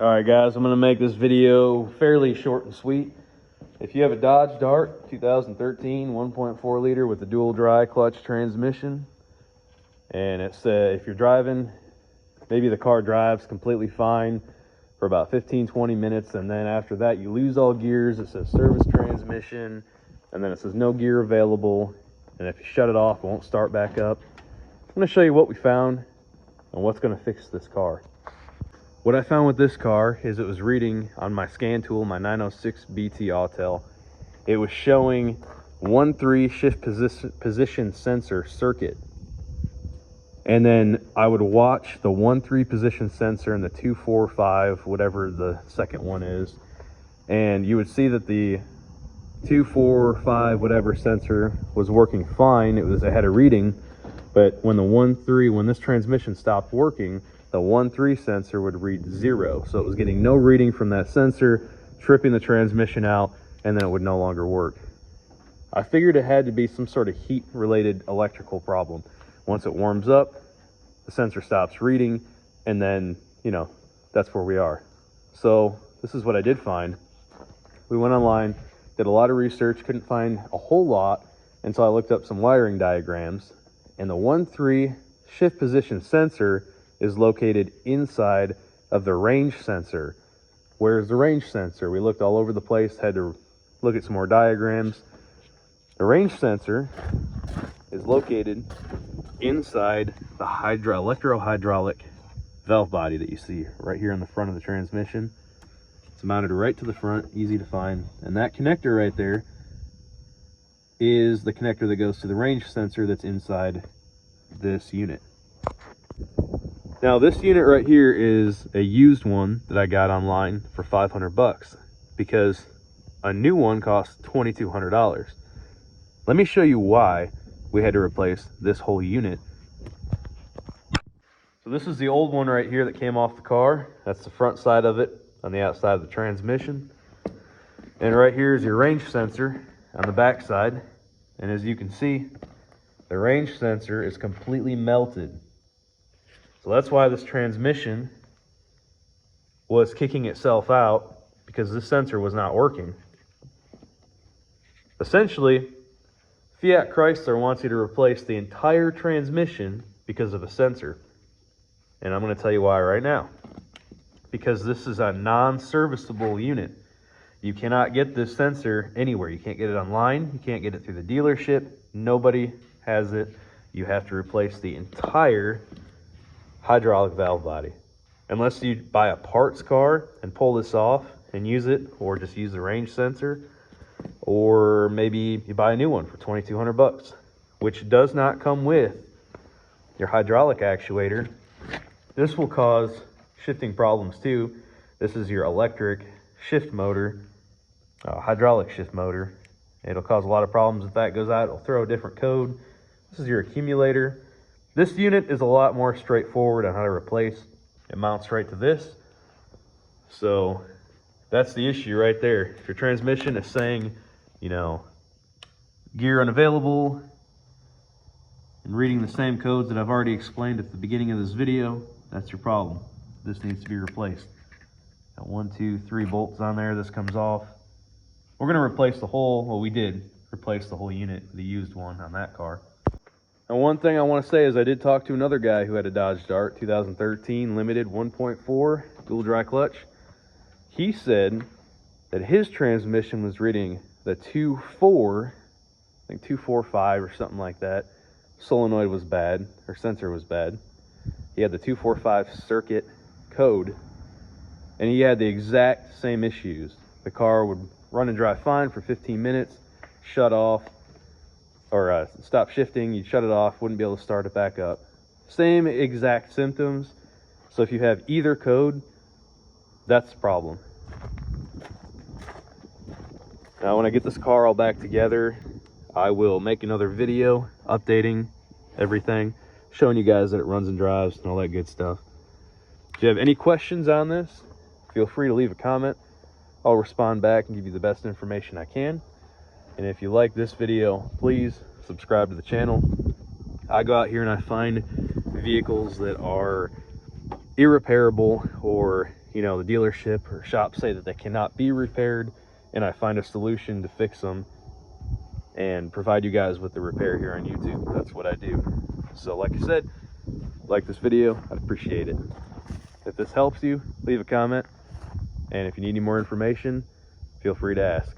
All right, guys, I'm going to make this video fairly short and sweet. If you have a Dodge Dart 2013 1.4 liter with a dual dry clutch transmission, and it's if you're driving, maybe the car drives completely fine for about 15-20 minutes, and then after that you lose all gears. It says service transmission, and then it says no gear available, and if you shut it off, it won't start back up. I'm going to show you what we found and what's going to fix this car. What I found with this car is it was reading on my scan tool, my 906 BT Autel. It was showing 1.3 shift position sensor circuit. And then I would watch the 1.3 position sensor and the 2.4.5, whatever the second one is. And you would see that the 2.4.5 whatever sensor was working fine. It had a reading, but when the 1.3, when this transmission stopped working, the 1.3 sensor would read 0. So it was getting no reading from that sensor, tripping the transmission out, and then it would no longer work. I figured it had to be some sort of heat related electrical problem. Once it warms up, the sensor stops reading, and then, that's where we are. So this is what I did find. We went online, did a lot of research, couldn't find a whole lot until I looked up some wiring diagrams, and the 1.3 shift position sensor is located inside of the range sensor. Where's the range sensor? We looked all over the place, had to look at some more diagrams. The range sensor is located inside the electro-hydraulic valve body that you see right here on the front of the transmission. It's mounted right to the front, easy to find. And that connector right there is the connector that goes to the range sensor that's inside this unit. Now this unit right here is a used one that I got online for $500 because a new one costs $2,200. Let me show you why we had to replace this whole unit. So this is the old one right here that came off the car. That's the front side of it on the outside of the transmission. And right here is your range sensor on the back side. And as you can see, the range sensor is completely melted. So that's why this transmission was kicking itself out, because this sensor was not working. Essentially, Fiat Chrysler wants you to replace the entire transmission because of a sensor. And I'm going to tell you why right now. Because this is a non-serviceable unit. You cannot get this sensor anywhere. You can't get it online. You can't get it through the dealership. Nobody has it. You have to replace the entire hydraulic valve body. Unless you buy a parts car and pull this off and use it, or just use the range sensor, or maybe you buy a new one for $2,200, which does not come with your hydraulic actuator. This will cause shifting problems too. This is your electric shift motor, hydraulic shift motor. It'll cause a lot of problems if that goes out. It'll throw a different code. This is your accumulator. This unit is a lot more straightforward on how to replace. It mounts right to this. So that's the issue right there. If your transmission is saying, gear unavailable, and reading the same codes that I've already explained at the beginning of this video, that's your problem. This needs to be replaced. Got 1, 2, 3 bolts on there. This comes off. We're going to replace the whole, well, we did replace the whole unit, the used one on that car. And one thing I want to say is I did talk to another guy who had a Dodge Dart 2013 limited 1.4 dual dry clutch. He said that his transmission was reading the 2.4, I think 2.4.5 or something like that. Solenoid was bad, or sensor was bad. He had the 2.4.5 circuit code, and he had the exact same issues. The car would run and drive fine for 15 minutes, shut off, or stop shifting, you'd shut it off, wouldn't be able to start it back up. Same exact symptoms. So if you have either code, that's the problem. Now when I get this car all back together, I will make another video updating everything, showing you guys that it runs and drives and all that good stuff. If you have any questions on this, feel free to leave a comment. I'll respond back and give you the best information I can. And if you like this video, please subscribe to the channel. I go out here and I find vehicles that are irreparable or you know, the dealership or shop say that they cannot be repaired, and I find a solution to fix them and provide you guys with the repair here on YouTube. That's what I do. So like I said, like this video, I'd appreciate it. If this helps you, leave a comment, and if you need any more information, feel free to ask.